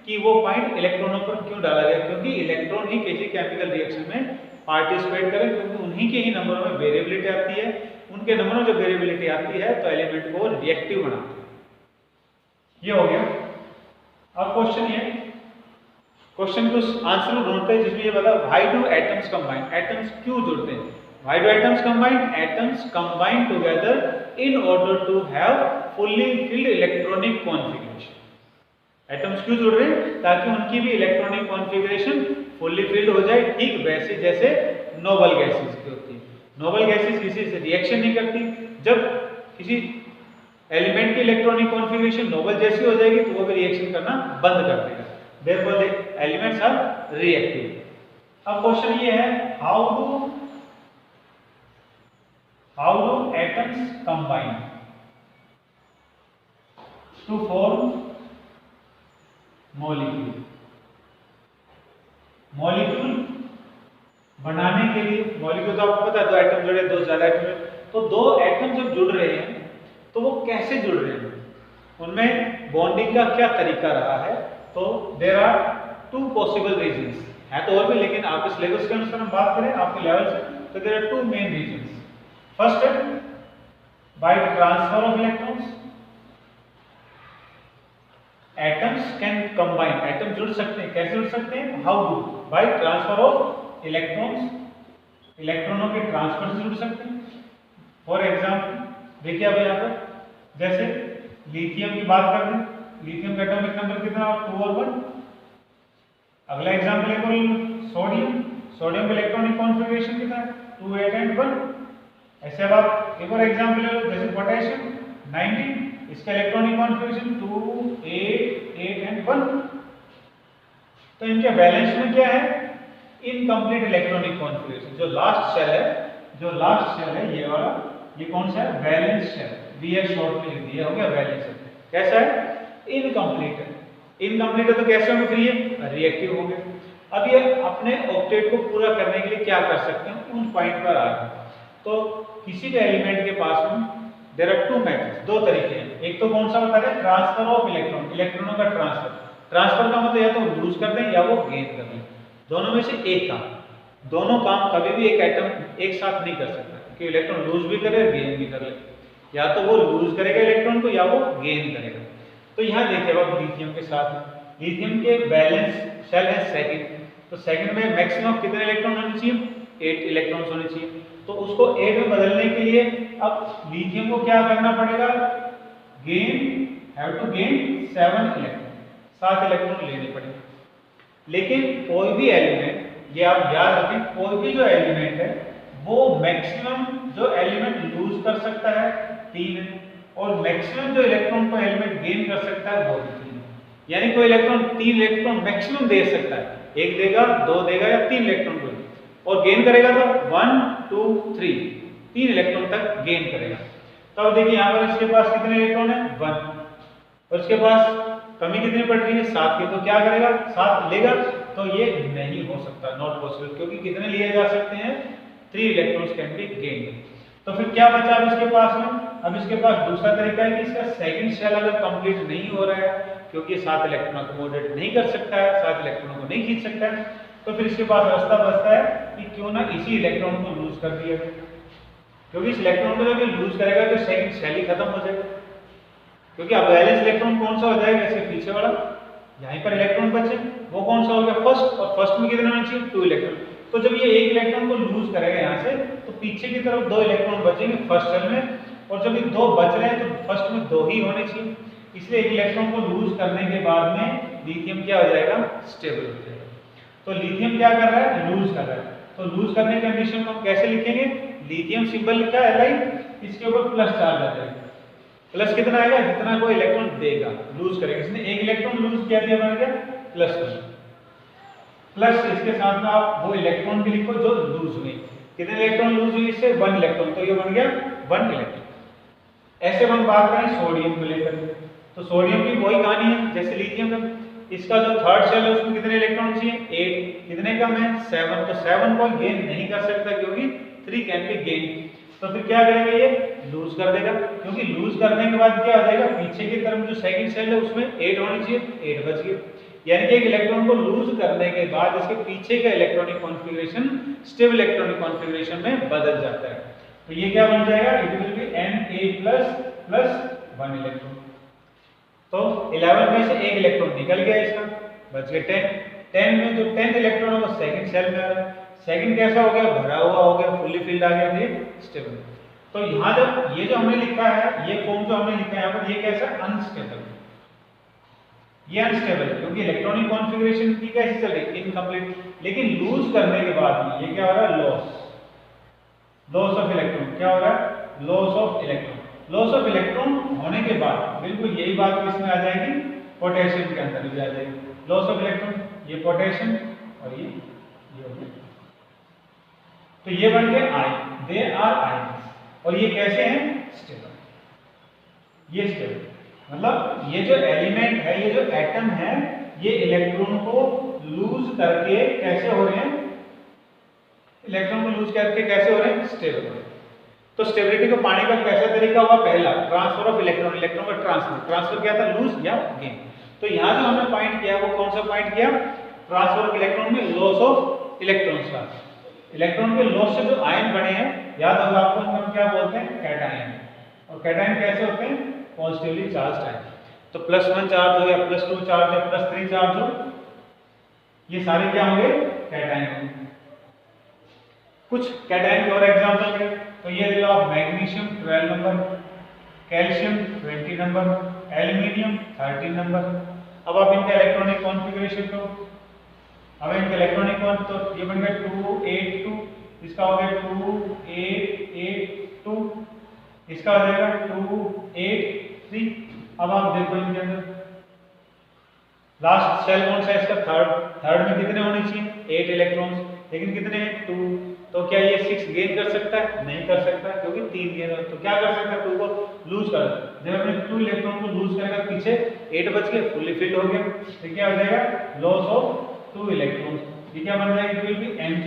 कि वो पॉइंट इलेक्ट्रॉनों पर क्यों डाला गया, क्योंकि इलेक्ट्रॉन ही किसी केमिकल रिएक्शन में पार्टिसिपेट करें, क्योंकि उन्हीं के ही नंबरों में वेरिएबिलिटी आती है, उनके नंबरों में जो वेरिएबिलिटी आती है तो एलिमेंट को रिएक्टिव बनाते हैं। ये हो गया। अब क्वेश्चन ये, क्वेश्चन को आंसर ढूंढते हैं जिसमें ये बता, why do atoms combine, atoms क्यों जुड़ते हैं, why do atoms combine, atoms combine together in order to have fully filled electronic configuration. Atoms क्यों जुड़ रहे हैं, ताकि उनकी भी इलेक्ट्रॉनिक कॉन्फ़िगरेशन फुल्ली फिल्ड हो जाए, ठीक वैसे जैसे नोबल गैसेस की होती है। नोबल गैसेस किसी से रिएक्शन नहीं करती, जब किसी एलिमेंट की इलेक्ट्रॉनिक कॉन्फ़िगरेशन नोबल जैसी हो जाएगी तो वो भी रिएक्शन करना बंद कर देगा, therefore the elements are reactive. अब क्वेश्चन ये है, how do atoms combine to form molecule. Molecule बनाने के लिए, मॉलिक्यूल तो आपको पता है दो एटम जुड़े, दो ज्यादा एटम, तो दो एटम जब जुड़ रहे हैं तो वो कैसे जुड़ रहे हैं, उनमें बॉन्डिंग का क्या तरीका रहा है। तो there are two possible reasons, है तो और भी, लेकिन आपके सिलेबस के अनुसार हम बात करें आपके लेवल से, तो there are two main reasons. First है by transfer of electrons, atoms can combine, atom जुड़ सकते हैं, कैसे जुड़ सकते हैं, how do, by transfer of electrons, इलेक्ट्रॉनों के ट्रांसफर से जुड़ सकते हैं। फॉर एग्जांपल देखिए अब यहाँ पर, जैसे लिथियम की बात कर रहे हैं, लिथियम का एटॉमिक नंबर कितना, 2 और 1। अगला एग्जांपल एक और सोडियम, सोडियम का इलेक्ट्रॉनिक कॉन्फ़िगरेशन कितना है, 2 8 एंड 1। ऐसे अब आप एक और एग्जांपल ले लो, जैसे पोटेशियम 19, इसका इलेक्ट्रॉनिक कॉन्फ़िगरेशन 2 8 8 एंड 1। तो इनके बैलेंस में क्या है, इनकम्प्लीट इलेक्ट्रॉनिक कॉन्फ़िगरेशन। जो लास्ट शेल है ये वाला, ये कौन सा है, वैलेंस शेल, BS शॉर्ट में लिख दिया, हो गया वैलेंस शेल। कैसा है, इनकम्प्लीट है। इनकम्प्लीट है तो कैसे होंगे, फिर ये रिएक्टिव होंगे। अब ये अपने ऑक्टेट को पूरा करने के लिए क्या कर सकते हैं, उन पॉइंट पर आ गए। तो किसी भी एलिमेंट के पास में देयर आर टू मेथड्स, दो तरीके हैं। एक तो कौन सा बता रहे, ट्रांसफर ऑफ इलेक्ट्रॉन, इलेक्ट्रॉनों का ट्रांसफर। ट्रांसफर का मतलब या तो लूज कर दें या वो गेन कर लें, दोनों में से एक काम। दोनों काम कभी भी एक एटम एक साथ नहीं कर सकता, कि इलेक्ट्रॉन लूज भी करे गेन भी कर ले, या तो वो लूज करेगा इलेक्ट्रॉन को या वो गेन करेगा। तो यहाँ देखिए अब लिथियम के साथ, लिथियम के बैलेंस शेल है सेकंड, तो सेकंड में मैक्सिमम कितने इलेक्ट्रॉन होने चाहिए, 8 इलेक्ट्रॉन्स होने चाहिए। तो उसको 8 में बदलने के लिए अब लिथियम को क्या करना पड़ेगा, have to gain 7 electron, 7 electron लेने पड़ेंगे। लेकिन कोई भी एलिमेंट, ये आप याद रखें, कोई भी जो एलिमेंट है वो मैक्सिमम जो एलिमेंट लूज कर सकता है 3 है, और मैक्सिमम जो इलेक्ट्रॉन को एलिमेंट गेन कर सकता है वो भी 3 है। यानी कोई इलेक्ट्रॉन 3 इलेक्ट्रॉन मैक्सिमम दे सकता है, 1 देगा 2 देगा या 3 इलेक्ट्रॉन को, और गेन करेगा तो 1 2 3 3 इलेक्ट्रॉन तक गेन करेगा। तो अब देखिए यहाँ पर इसके पास कितने इलेक्ट्रॉन है, 1, और इसके पास कमी कितनी पड़ रही है, 7 की, तो क्या करेगा, 7 लेगा। तो ये नहीं हो सकता, नॉट पॉसिबल, क्योंकि कितने लिए जा सकते हैं, 3 इलेक्ट्रॉन्स कैन बी गेन्ड। तो फिर क्या बचा अब इसके पास में, अब इसके पास दूसरा तरीका है कि इसका सेकंड शेल अगर कंप्लीट नहीं हो रहा है क्योंकि ये 7 इलेक्ट्रॉन अकोमोडेट नहीं कर सकता है, 7 इलेक्ट्रॉनों को नहीं खींच सकता है। तो फिर इसके पास रास्ता बचता है कि क्यों ना इसी इलेक्ट्रॉन को लूज कर दिया जाए, क्योंकि इस इलेक्ट्रॉन को जब ये लूज करेगा तो सेकंड शेल ही खत्म हो जाएगा, क्योंकि अब बैलेंस इलेक्ट्रॉन कौन सा हो जाएगा, इसके पीछे वाला, यहीं पर इलेक्ट्रॉन बचे वो कौन सा हो गया, फर्स्ट, और फर्स्ट में कितने होने चाहिए, 2 इलेक्ट्रॉन। तो जब ये एक इलेक्ट्रॉन को लूज करेगा यहाँ से, तो पीछे की तरफ 2 इलेक्ट्रॉन बचेंगे फर्स्ट शेल में, और जब ये 2 बच रहे हैं तो फर्स्ट में 2 ही होने चाहिए, इसलिए एक इलेक्ट्रॉन को लूज करने के बाद में लिथियम क्या हो जाएगा, स्टेबल हो जाएगा। तो लिथियम क्या कर रहा है, लूज कर रहा है। तो लूज करने की कंडीशन को हम कैसे लिखेंगे, लिथियम सिंबल लिखा है Li, इसके ऊपर प्लस चार्ज आ जाएगा, प्लस कितना आएगा, जितना कोई इलेक्ट्रॉन देगा, लूज करेगा, इसने एक इलेक्ट्रॉन लूज किया दिया, बन गया +1, प्लस इसके साथ में आप वो इलेक्ट्रॉन भी लिखो जो लूज हुए, कितने इलेक्ट्रॉन लूज हुए, इससे 1 इलेक्ट्रॉन, तो ये बन गया 1 इलेक्ट्रॉन। ऐसे हम बात करें सोडियम को लेकर, तो सोडियम की वही कहानी है जैसे लिथियम का, इसका जो थर्ड शेल है उसमें कितने इलेक्ट्रॉन चाहिए, 8, कितने कम है, 7, तो 7 को गेन नहीं कर सकता क्योंकि 3 कैन बी गेन। तो फिर क्या करेंगे, ये लूज कर देगा, क्योंकि लूज करने के बाद क्या हो जाएगा, पीछे की तरफ जो सेकंड शेल है उसमें 8 होनी चाहिए, 8 बच गए, यानी कि एक इलेक्ट्रॉन को लूज करने के बाद इसके पीछे का electronic configuration stable electronic configuration में बदल जाता है। तो ये क्या बन जाएगा, it will be Na plus 1 electron. तो 11 में से एक इलेक्ट्रॉन निकल गया, इसका बच गए 10। 10 में जो 10th इलेक्ट्रॉन है वो सेकंड शेल में आ रहा है, सेकंड कैसा हो गया, भरा हुआ हो गया, फुल्ली फिल्ड आ गया, फिर स्टेबल। तो यहाँ जब ये जो हमने लिखा है, ये फॉर्म जो हमने लिखा है यहाँ पर, ये कैसा, अनस्टेबल, ये अनस्टेबल, क्योंकि इलेक्ट्रॉनिक कॉन्फ़िगरेशन की कैसी चल रही, इनकम्प्लीट, लेकिन लूज करने के बाद में ये क्या हो रहा है, लॉस ऑफ इलेक्ट्रॉन, क्या हो रहा है, loss of electron. Loss of electron होने के बाद बिल्कुल यही बात किसमें आ जाएगी, पोटेशियम के अंदर भी आ जाएगी, लॉस ऑफ इलेक्ट्रॉन, ये पोटेशियम और ये हो गया, तो ये बन गए आयन, दे आर आयंस, और ये कैसे हैं, स्टेबल, ये स्टेबल, मतलब ये जो एलिमेंट है, ये जो एटम है, ये इलेक्ट्रॉन को लूज करके कैसे हो रहे हैं, इलेक्ट्रॉन को लूज करके कैसे हो रहे हैं, स्टेबल हो रहे हैं। तो स्टेबिलिटी को पाने का कैसा तरीका हुआ, पहला ट्रांसफर ऑफ इलेक्ट्रॉन, इलेक्ट्रॉन का ट्रांसफर क्या था, लूज या गेन। तो यहाँ जो हमने पॉइंट किया वो कौन सा पॉइंट किया, ट्रांसफर ऑफ इलेक्ट्रॉन में लॉस ऑफ इलेक्ट्रॉन्स का, इलेक्ट्रॉन के लॉस से जो आयन बने हैं, याद होगा आपको, हम क्या बोलते हैं, कैटायन, और कैटायन कैसे होते हैं, पॉजिटिवली चार्ज आयन। तो +1 चार्ज हो या +2 चार्ज या +3 चार्ज हो, ये सारे क्या होंगे, कैटायन होंगे। कुछ कैटायन के और एग्जांपल है, तो ये ले लो आप, magnesium 12 number, calcium 20 number, aluminium 13 number. अब आप इनका इलेक्ट्रॉनिक कॉन्फ़िगरेशन करो, अब इनका इलेक्ट्रॉनिक तो ये बन गया 282, इसका हो गया 2882, इसका हो जाएगा 283। अब आप देखो इनके अंदर लास्ट शेल कौन सा है, इसका थर्ड में कितने होने चाहिए, 8 इलेक्ट्रॉन्स, लेकिन कितने हैं, 2। तो क्या ये 6 गेन कर सकता है, नहीं कर सकता, क्योंकि 3 गेन है। तो क्या कर सकता है, 2 को लूज कर, जब अपने 2 इलेक्ट्रॉन को लूज करेगा, पीछे 8 बच के फुल्ली फिल्ड हो गया, तो क्या हो जाएगा, लॉस ऑफ 2 इलेक्ट्रॉन्स। ये क्या बन जाएगा, it will be Mg,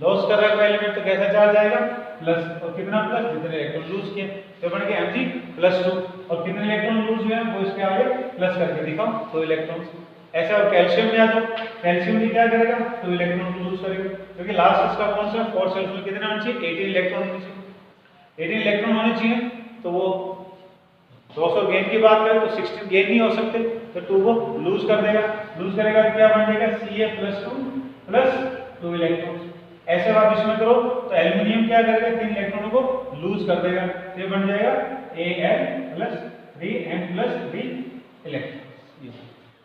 loss कर रहा है एलिमेंट, तो कैसा चार्ज आएगा, प्लस, और कितना प्लस, जितने इलेक्ट्रॉन लूज किए, तो बन गया Mg +2, और कितने इलेक्ट्रॉन लूज हुए हैं वो इसके आगे प्लस करके दिखाओ, 2 इलेक्ट्रॉन्स। ऐसा और कैल्शियम में आ जाओ, कैल्शियम भी क्या करेगा, 2 इलेक्ट्रॉन को लूज करेगा, क्योंकि लास्ट इसका कौन सा, 4 शेल्स में कितने होने चाहिए, 18 इलेक्ट्रॉन होने चाहिए, 18 इलेक्ट्रॉन होने चाहिए। तो वो 200 गेन की बात करें तो 16 गेन नहीं हो सकते, तो 2 को लूज कर देगा, लूज करेगा तो क्या बन जाएगा, Ca+2 प्लस 2 इलेक्ट्रॉन। ऐसे बात इसमें करो तो एल्यूमिनियम क्या करेगा, 3 इलेक्ट्रॉनों को लूज कर देगा, तो ये बन जाएगा Al+3n+3 electron.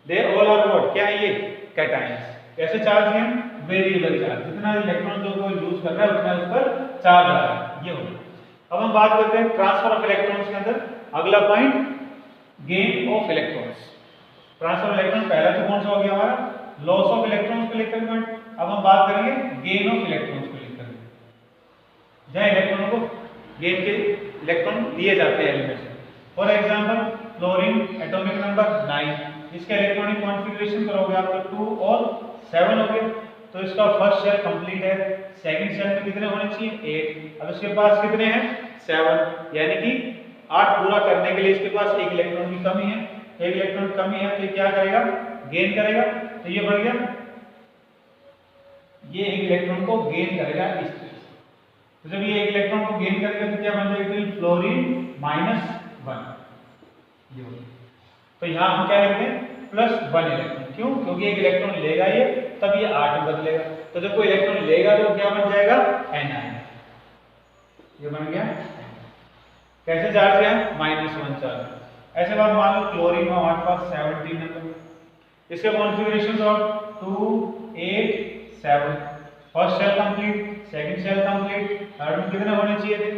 They all are what, क्या है ये, कैटायंस। कैसे चार्ज हैं, वेरिएबल चार्ज, जितना इलेक्ट्रॉन जो कोई लूज कर रहा है उतना उस पर चार्ज आ रहा है, ये होगा। अब हम बात करते हैं ट्रांसफर ऑफ इलेक्ट्रॉन्स के अंदर, अगला point gain of electrons. Transfer of electron पहला तो कौन सा हो गया हमारा, लॉस ऑफ इलेक्ट्रॉन्स को लेकर पॉइंट। अब हम बात करेंगे गेन ऑफ इलेक्ट्रॉन्स को लेकर, जहां इलेक्ट्रॉनों को गेन के इलेक्ट्रॉन दिए जाते हैं एलिमेंट से। For example chlorine atomic number 9, इसका इलेक्ट्रॉनिक कॉन्फ़िगरेशन करोगे आप तो 2 और 7 हो गए, तो इसका फर्स्ट शेल कंप्लीट है, सेकंड शेल में कितने होने चाहिए, 8। अब इसके पास कितने हैं, 7, यानी कि 8 पूरा करने के लिए इसके पास एक इलेक्ट्रॉन की कमी है, एक इलेक्ट्रॉन कमी है तो ये क्या करेगा, गेन करेगा, तो ये बढ़ गया, ये एक इलेक्ट्रॉन को गेन करेगा इस तरह से। तो जब ये एक इलेक्ट्रॉन को गेन करेगा तो क्या बन जाएगा, फ्लोरीन -1 ये हो गया। तो यहाँ हम क्या लिखते हैं, +1 इलेक्ट्रॉन, क्यों, क्योंकि एक इलेक्ट्रॉन लेगा ये तब ये 8 में बदलेगा, तो जब कोई इलेक्ट्रॉन लेगा तो क्या बन जाएगा, Ni, ये बन गया। कैसे चार्ज है, -1 चार्ज। ऐसे बात मान लो क्लोरीन में हमारे पास 17 नंबर, इसके कॉन्फ़िगरेशन और 2 8 7, first shell complete, second shell complete, third में कितने होने चाहिए थे,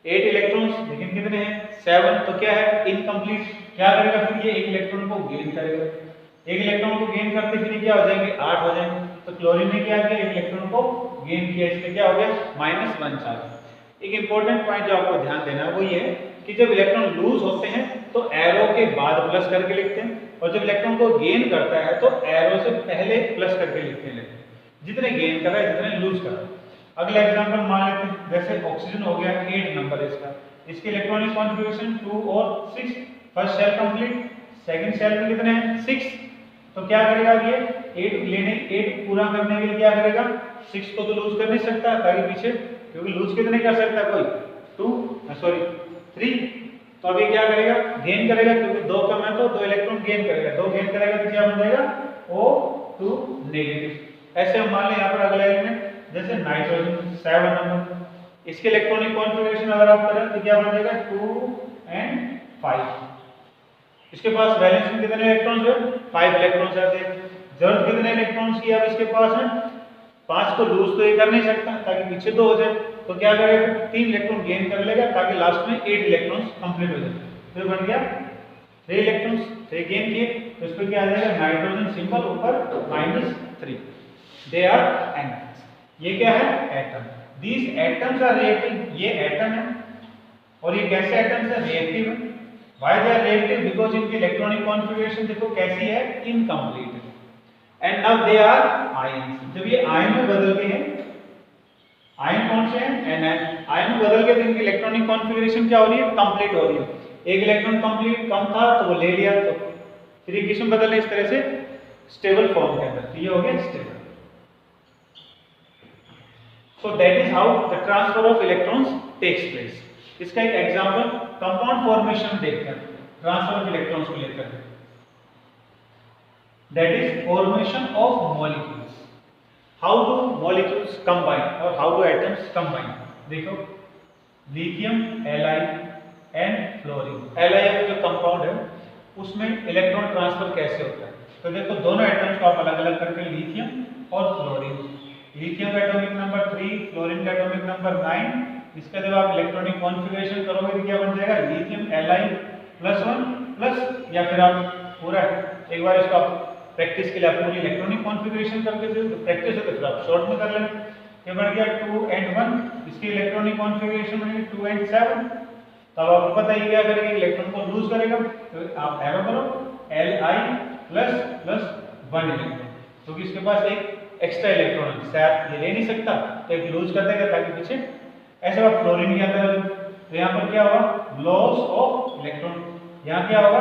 8 इलेक्ट्रॉन्स, लेकिन कितने हैं, 7, तो क्या है, इनकम्प्लीट। क्या करेगा फिर, ये एक इलेक्ट्रॉन को गेन करेगा, एक इलेक्ट्रॉन को गेन करते फिर क्या हो जाएंगे, 8 हो जाएंगे। तो क्लोरीन ने क्या किया, एक इलेक्ट्रॉन को गेन किया, इसलिए क्या हो गया, -1 चार्ज। एक इंपॉर्टेंट पॉइंट जो आपको ध्यान देना है वो ये है कि जब इलेक्ट्रॉन लूज होते हैं तो एरो के बाद प्लस करके लिखते हैं, और जब इलेक्ट्रॉन को गेन करता है तो एरो से पहले प्लस करके लिखते हैं, जितने गेन कर रहा है जितने लूज कर रहा है। अगला एग्जांपल मान लेते हैं, जैसे ऑक्सीजन हो गया 8 नंबर इसका, इसके इलेक्ट्रॉनिक कॉन्फ़िगरेशन 2 और 6, first shell complete, second shell में कितने हैं, 6, तो क्या करेगा ये 8 पूरा करने के लिए क्या करेगा, 6 को तो लूज कर नहीं सकता ताकि पीछे, क्योंकि लूज कितने कर सकता है कोई 3, तो अब ये क्या करेगा, गेन करेगा, क्योंकि 2 कम है तो 2 इलेक्ट्रॉन गेन करेगा, 2 गेन करेगा तो क्या बन जाएगा, O2 नेगेटिव। ऐसे हम मान लें यहाँ पर अगला एलिमेंट जैसे नाइट्रोजन 7 नंबर, इसके इलेक्ट्रॉनिक कॉन्फ़िगरेशन अगर आप करें तो क्या बन जाएगा 2 and 5, इसके पास वैलेंस में कितने इलेक्ट्रॉन्स है, 5 इलेक्ट्रॉन्स आते हैं। जरूरत कितने इलेक्ट्रॉन्स की अब इसके पास है, 5 को लूज तो ये कर नहीं सकता ताकि पीछे 2 हो जाए, तो क्या करेगा, 3 इलेक्ट्रॉन गेन कर लेगा ताकि लास्ट में 8 इलेक्ट्रॉन्स कंप्लीट हो जाए। तो बन गया 3 इलेक्ट्रॉन्स, 3 गेन किए, तो इस पर क्या आ जाएगा, नाइट्रोजन सिंबल ऊपर -3, दे आर एटम्स। ये क्या है, atom. These atoms are reactive, ये एटम है, और ये कैसे एटम्स है, रिएक्टिव है। Why they are reactive, because इनकी इलेक्ट्रॉनिक कॉन्फ़िगरेशन देखो कैसी है, इनकम्प्लीट है, and now they are ions. जब ये आयन में बदल गए हैं, आयन कौन से हैं, एन, आयन में बदल गए तो इनकी इलेक्ट्रॉनिक कॉन्फ़िगरेशन क्या हो रही है, कंप्लीट हो रही है। एक इलेक्ट्रॉन कंप्लीट कम था तो वो ले लिया, तो फिर ये किस्म बदल है इस तरह से स्टेबल फॉर्म के अंदर, तो ये हो गया stable. So that is how the transfer of electrons takes place. इसका एक एग्जांपल कंपाउंड फॉर्मेशन देखकर, ट्रांसफर ऑफ इलेक्ट्रॉन्स को लेकर, that is formation of molecules. How do molecules combine और how do atoms combine? देखो lithium Li and fluorine, LiF जो compound है उसमें इलेक्ट्रॉन ट्रांसफर कैसे होता है, तो देखो दोनों एटम्स को आप अलग अलग करके लिथियम और फ्लोरीन, लिथियम का एटॉमिक नंबर 3, फ्लोरीन का एटॉमिक नंबर 9, इसका जब आप इलेक्ट्रॉनिक कॉन्फ़िगरेशन करोगे तो क्या बन जाएगा, लिथियम Li+1 प्लस, या फिर आप पूरा एक बार इसको आप प्रैक्टिस के लिए आप पूरी इलेक्ट्रॉनिक कॉन्फ़िगरेशन करके जो प्रैक्टिस होती है फिर आप शॉर्ट में कर लेना। ये बढ़ गया 2 and 1, इसकी इलेक्ट्रॉनिक कॉन्फ़िगरेशन बनेगी 2 and 7, तब आपको पता ही क्या करेगा, इलेक्ट्रॉन को लूज करेगा, तो आप एरो करो Li++1 इलेक्ट्रॉन, क्योंकि इसके पास एक एक्स्ट्रा इलेक्ट्रॉन है, शायद ये ले नहीं सकता तो एक लूज कर देगा ताकि पीछे। ऐसे बात फ्लोरीन के अंदर, तो यहाँ पर क्या होगा, लॉस ऑफ इलेक्ट्रॉन, यहाँ क्या होगा,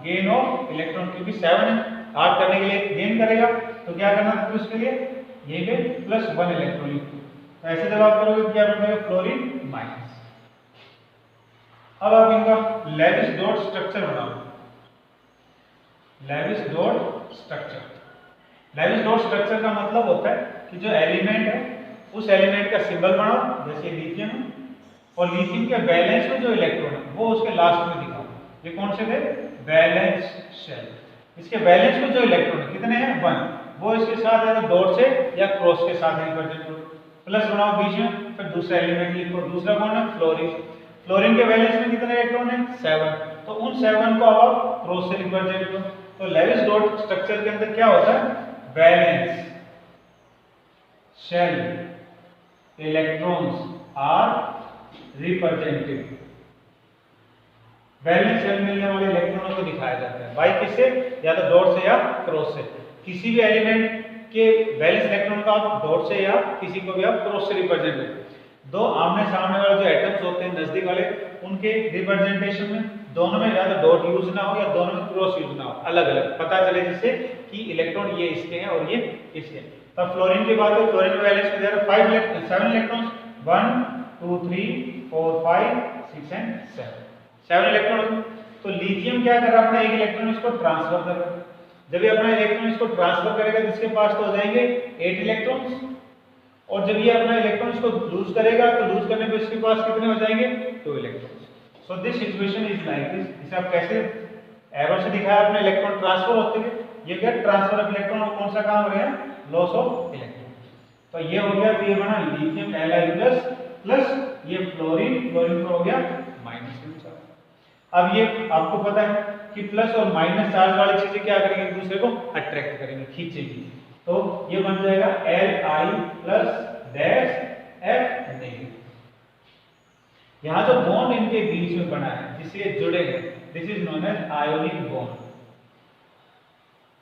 गेन ऑफ इलेक्ट्रॉन, क्योंकि 7 है, 8 करने के लिए गेन करेगा, तो क्या करना है उसके लिए, ये पे +1 इलेक्ट्रॉन, तो ऐसे जब आप करोगे क्या बन जाएगा, फ्लोरीन माइनस। अब आप इनका लेविस डॉट स्ट्रक्चर बनाओ, Lewis dot structure. Lewis dot structure का मतलब होता है कि जो एलिमेंट है उस एलिमेंट का सिंबल बनाओ, जैसे लिथियम है, और लिथियम के बैलेंस में जो इलेक्ट्रॉन है वो उसके लास्ट में दिखाओ। ये कौन से थे, बैलेंस शेल, इसके बैलेंस में जो इलेक्ट्रॉन है कितने हैं, 1, वो इसके साथ है तो डॉट से या क्रॉस के साथ रिप्रेजेंट करो, प्लस बनाओ बीच में, फिर दूसरा एलिमेंट लिखो, दूसरा कौन है, फ्लोरीन, फ्लोरीन के बैलेंस में कितने इलेक्ट्रॉन है, 7, तो उन 7 को आप क्रॉस से रिप्रेजेंट करो। तो लेविस डॉट स्ट्रक्चर के अंदर क्या होता है, balance shell electrons are represented, balance shell मिलने वाले इलेक्ट्रॉनों को दिखाया जाता है बाई किससे, या तो डॉट से या क्रॉस से। किसी भी एलिमेंट के बैलेंस इलेक्ट्रॉन का आप डॉट से या किसी को भी आप क्रॉस से रिप्रेजेंट करते हैं। दो आमने सामने वाले जो एटम्स होते हैं नजदीक वाले, उनके रिप्रेजेंटेशन में दोनों में ज्यादा डॉट यूज ना हो या दोनों में क्रॉस यूज ना हो, अलग अलग पता चले जिससे कि इलेक्ट्रॉन ये इसके हैं और ये इसके हैं। तब फ्लोरीन की बात है, फ्लोरीन वैलेंस में there are 7 electrons, 1 2 3 4 5 6 and 7 electron. तो लिथियम क्या कर रहा है, अपना एक इलेक्ट्रॉन इसको ट्रांसफर कर रहा है। जब ये अपना इलेक्ट्रॉन इसको ट्रांसफर करेगा तो इसके पास तो हो जाएंगे 8 इलेक्ट्रॉन्स, और जब ये अपना इलेक्ट्रॉन इसको लूज करेगा तो लूज करने पे इसके पास कितने हो जाएंगे, 2 electrons. So this situation is like this. इसे आप कैसे एरो से दिखाया, अपने इलेक्ट्रॉन ट्रांसफर होते हुए, ये क्या ट्रांसफर ऑफ इलेक्ट्रॉन और कौन सा काम हो रहा है, लॉस ऑफ इलेक्ट्रॉन। तो ये हो गया, ये बना लिथियम Li+ प्लस ये फ्लोरीन, फ्लोरीन का हो गया -q चार्ज। अब ये आपको पता है कि प्लस और माइनस चार्ज वाली चीजें क्या करेंगे, एक दूसरे को अट्रैक्ट करेंगे, खींचेंगी। तो ये बन जाएगा Li+F-। यहाँ जो बॉन्ड इनके बीच में बना है जिससे ये जुड़े हैं, this is known as ionic bond.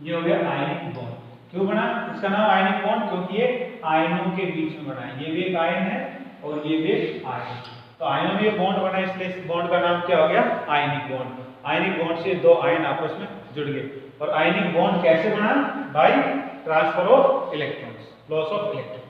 ये हो गया आयनिक बॉन्ड। क्यों बना इसका नाम आयनिक बॉन्ड, क्योंकि ये आयनों के बीच में बना है। ये भी एक आयन है और ये भी एक आयन, तो आयनों में ये बॉन्ड बना, इसलिए इस बॉन्ड का नाम क्या हो गया, आयनिक बॉन्ड। आयनिक बॉन्ड से दो आयन आपस में जुड़ गए। और आयनिक बॉन्ड कैसे बना, bye transfer of electrons, loss of electron.